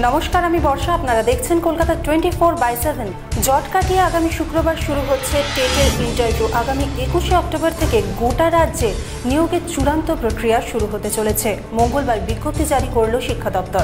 নমস্কার, আমি বর্ষা। আপনারা দেখছেন কলকাতা 24/7। জট কাটিয়ে আগামী শুক্রবার শুরু হচ্ছে টেটের ইন্টারভিউ। আগামী 21শে অক্টোবর থেকে গোটা রাজ্যে নিয়োগের চূড়ান্ত প্রক্রিয়া শুরু হতে চলেছে। মঙ্গলবার বিজ্ঞপ্তি জারি করল শিক্ষা দপ্তর।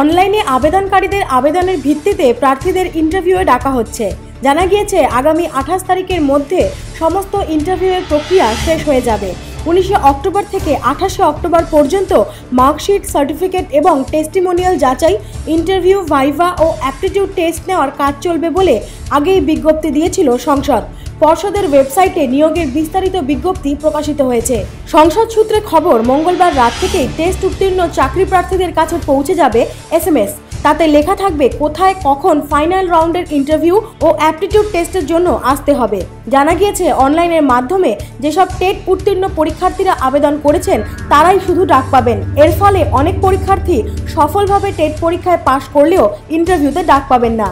অনলাইনে আবেদনকারীদের আবেদনের ভিত্তিতে প্রার্থীদের ইন্টারভিউয়ে ডাকা হচ্ছে। জানা গিয়েছে আগামী 28 তারিখের মধ্যে সমস্ত ইন্টারভিউয়ের প্রক্রিয়া শেষ হয়ে যাবে। 19শে অক্টোবর থেকে 28শে অক্টোবর পর্যন্ত মার্কশিট, সার্টিফিকেট এবং টেস্টিমোনিয়াল যাচাই, ইন্টারভিউ, ভাইভা ও অ্যাপটিটিউড টেস্ট নেওয়ার কাজ চলবে বলে আগেই বিজ্ঞপ্তি দিয়েছিল সংসদ। পর্ষদের ওয়েবসাইটে নিয়োগের বিস্তারিত বিজ্ঞপ্তি প্রকাশিত হয়েছে। সংসদ সূত্রে খবর, মঙ্গলবার রাত থেকেই টেস্ট উত্তীর্ণ চাকরি প্রার্থীদের কাছে পৌঁছে যাবে SMS। তাতে লেখা থাকবে কোথায় কখন ফাইনাল রাউন্ডের ইন্টারভিউ ও অ্যাপটিটিউড টেস্টের জন্য আসতে হবে। জানা গিয়েছে অনলাইনের মাধ্যমে যেসব টেট উত্তীর্ণ পরীক্ষার্থীরা আবেদন করেছেন তারাই শুধু ডাক পাবেন। এর ফলে অনেক পরীক্ষার্থী সফলভাবে টেট পরীক্ষায় পাশ করলেও ইন্টারভিউতে ডাক পাবেন না।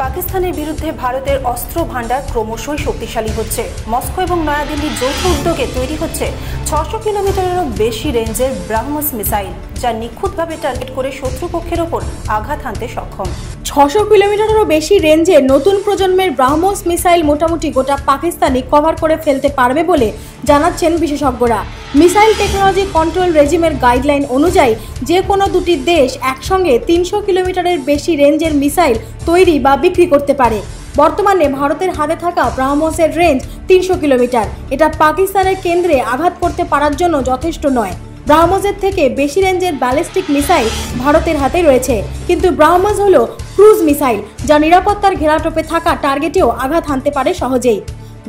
পাকিস্তানের বিরুদ্ধে ভারতের অস্ত্র ভান্ডার ক্রমশই শক্তিশালী হচ্ছে। মস্কো এবং নয়াদিল্লির যৌথ উদ্যোগে তৈরি হচ্ছে 600 কিলোমিটারেরও বেশি রেঞ্জের ব্রাহ্মস মিসাইল, যা নিখুঁতভাবে টার্গেট করে শত্রুপক্ষের ওপর আঘাত হানতে সক্ষম। 600 কিলোমিটারেরও বেশি রেঞ্জে নতুন প্রজন্মের ব্রাহ্মস মিসাইল মোটামুটি গোটা পাকিস্তানই কভার করে ফেলতে পারবে বলে জানাচ্ছেন বিশেষজ্ঞরা। মিসাইল টেকনোলজি কন্ট্রোল রেজিমের গাইডলাইন অনুযায়ী যে কোনো দুটি দেশ একসঙ্গে 300 কিলোমিটারের বেশি রেঞ্জের মিসাইল তৈরি বা বিক্রি করতে পারে। বর্তমানে ভারতের হাতে থাকা ব্রাহ্মসের রেঞ্জ 300 কিলোমিটার। এটা পাকিস্তানের কেন্দ্রে আঘাত করতে পারার জন্য যথেষ্ট নয়। ব্রাহ্মসের থেকে বেশি রেঞ্জের ব্যালিস্টিক মিসাইল ভারতের হাতে রয়েছে, কিন্তু ব্রাহ্মস হলো ক্রুজ মিসাইল, যা নিরাপত্তার ঘেরাটোপে থাকা টার্গেটেও আঘাত হানতে পারে সহজেই।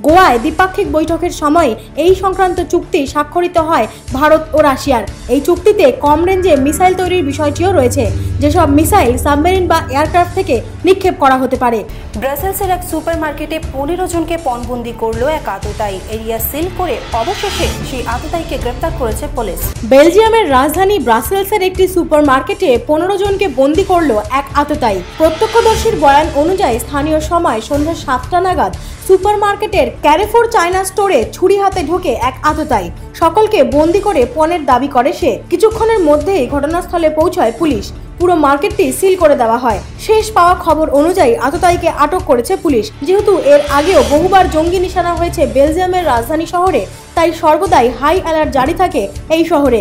গোয়ায় দ্বিপাক্ষিক বৈঠকের সময় এই সংক্রান্ত চুক্তি স্বাক্ষরিত হয় ভারত ও রাশিয়ার। এই চুক্তিতে কম রেঞ্জে মিসাইল তৈরির বিষয়টিও রয়েছে, যেসব মিসাইল সাবমেরিন বা এয়ারক্রাফট থেকে নিক্ষেপ করা হতে পারে। ব্রাসেলসের এক সুপার মার্কেটে 15 জনকে পণবন্দি করলো এক আততায়ী। এরিয়া সিল করে অবশেষে সেই আততায়ীকে গ্রেপ্তার করেছে পুলিশ। বেলজিয়ামের রাজধানী ব্রাসেলসের একটি সুপার মার্কেটে 15 জনকে বন্দি করলো এক আততায়ী। প্রত্যক্ষদর্শীর বয়ান অনুযায়ী স্থানীয় সময় সন্ধ্যা 7টা নাগাদ সুপার মার্কেটের ক্যারেফোর চায়না স্টোরে ছুরি হাতে ঢোকে এক আততায়ী। সকলকে বন্দি করে পণের দাবি করে সে। কিছুক্ষণের মধ্যেই ঘটনাস্থলে পৌঁছায় পুলিশ। পুরো মার্কেটটি সিল করে দেওয়া হয়। শেষ পাওয়া খবর অনুযায়ী আততায়ীকে আটক করেছে পুলিশ। যেহেতু এর আগেও বহুবার জঙ্গি নিশানা হয়েছে বেলজিয়ামের রাজধানী শহরে, তাই সর্বদাই হাই অ্যালার্ট জারি থাকে এই শহরে।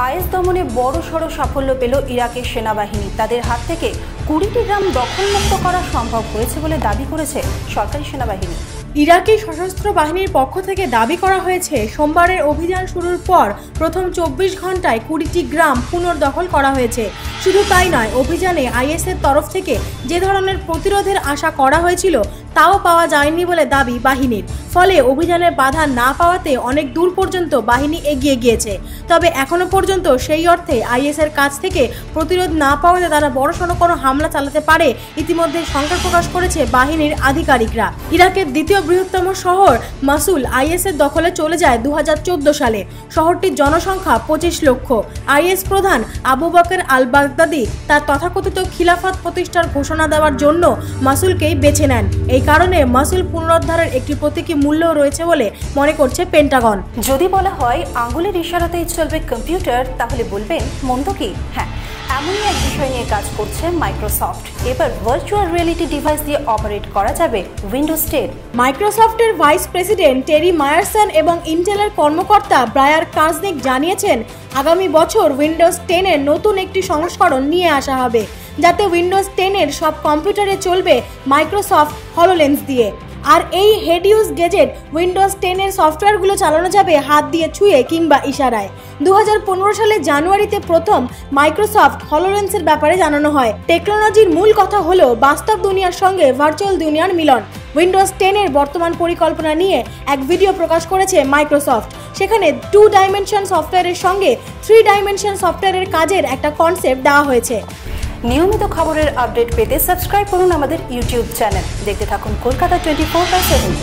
আইএস দমনে বড়সড় সাফল্য পেল ইরাকের সেনাবাহিনী। তাদের হাত থেকে 20টি গ্রাম দখলমুক্ত করা সম্ভব হয়েছে বলে দাবি করেছে সরকারি সেনাবাহিনী। ইরাকি সশস্ত্র বাহিনীর পক্ষ থেকে দাবি করা হয়েছে, সোমবারের অভিযান শুরুর পর প্রথম 24 ঘন্টায় 20টি গ্রাম পুনর্দখল করা হয়েছে। শুধু তাই নয়, অভিযানে আইএসের তরফ থেকে যে ধরনের প্রতিরোধের আশা করা হয়েছিল তাও পাওয়া যায়নি বলে দাবি বাহিনীর। ফলে অভিযানের বাধা না পাওয়াতে অনেক দূর পর্যন্ত বাহিনী এগিয়ে গিয়েছে। তবে এখনো পর্যন্ত সেই অর্থে আইএসের কাছ থেকে প্রতিরোধ না পাওয়াতে তারা বড়সড় কোনো হামলা চালাতে পারে ইতিমধ্যে শঙ্কা প্রকাশ করেছে বাহিনীর আধিকারিকরা। ইরাকের দ্বিতীয় বৃহত্তম শহর মাসুল আইএসের দখলে চলে যায় 2014 সালে। শহরটির জনসংখ্যা 25 লক্ষ। আইএস প্রধান আবু বকর আল বাগদাদি তার তথাকথিত খিলাফত প্রতিষ্ঠার ঘোষণা দেওয়ার জন্য মাসুলকেই বেছে নেন। এই কারণে মাসুল পুনরুদ্ধারের একটি প্রতীকী মূল্য রয়েছে বলে মনে করছে পেন্টাগন। যদি বলা হয় আঙ্গুলের ইশারাতেই চলবে কম্পিউটার, তাহলে বলবেন মন্দ কি? হ্যাঁ, এমনই এক বিষয় নিয়ে কাজ করছে মাইক্রোসফট। এবার ভার্চুয়াল রিয়েলিটি ডিভাইস দিয়ে অপারেট করা যাবে উইন্ডোজ 10। মাইক্রোসফটের ভাইস প্রেসিডেন্ট টেরি মায়ারসন এবং ইন্টেলের কর্মকর্তা ব্রায়ার কার্জনিক জানিয়েছেন, আগামী বছর উইন্ডোজ 10 এর নতুন একটি সংস্করণ নিয়ে আসা হবে, যাতে উইন্ডোজ 10 এর সব কম্পিউটারে চলবে মাইক্রোসফট হলোলেন্স দিয়ে। আর এই হেড ইউজ গেজেট উইন্ডোজ 10 এর সফটওয়্যারগুলো চালানো যাবে হাত দিয়ে ছুঁয়ে কিংবা ইশারায়। 2015 সালের জানুয়ারিতে প্রথম মাইক্রোসফট হলোলেন্সের ব্যাপারে জানানো হয়। টেকনোলজির মূল কথা হলো বাস্তব দুনিয়ার সঙ্গে ভার্চুয়াল দুনিয়ার মিলন। উইন্ডোজ 10 এর বর্তমান পরিকল্পনা নিয়ে এক ভিডিও প্রকাশ করেছে মাইক্রোসফট। সেখানে 2 ডাইমেনশন সফটওয়্যারের সঙ্গে 3 ডাইমেনশন সফটওয়্যারের কাজের একটা কনসেপ্ট দেওয়া হয়েছে। নিয়মিত খবরের আপডেট পেতে সাবস্ক্রাইব করুন আমাদের ইউটিউব চ্যানেল। দেখতে থাকুন কলকাতা 24/7।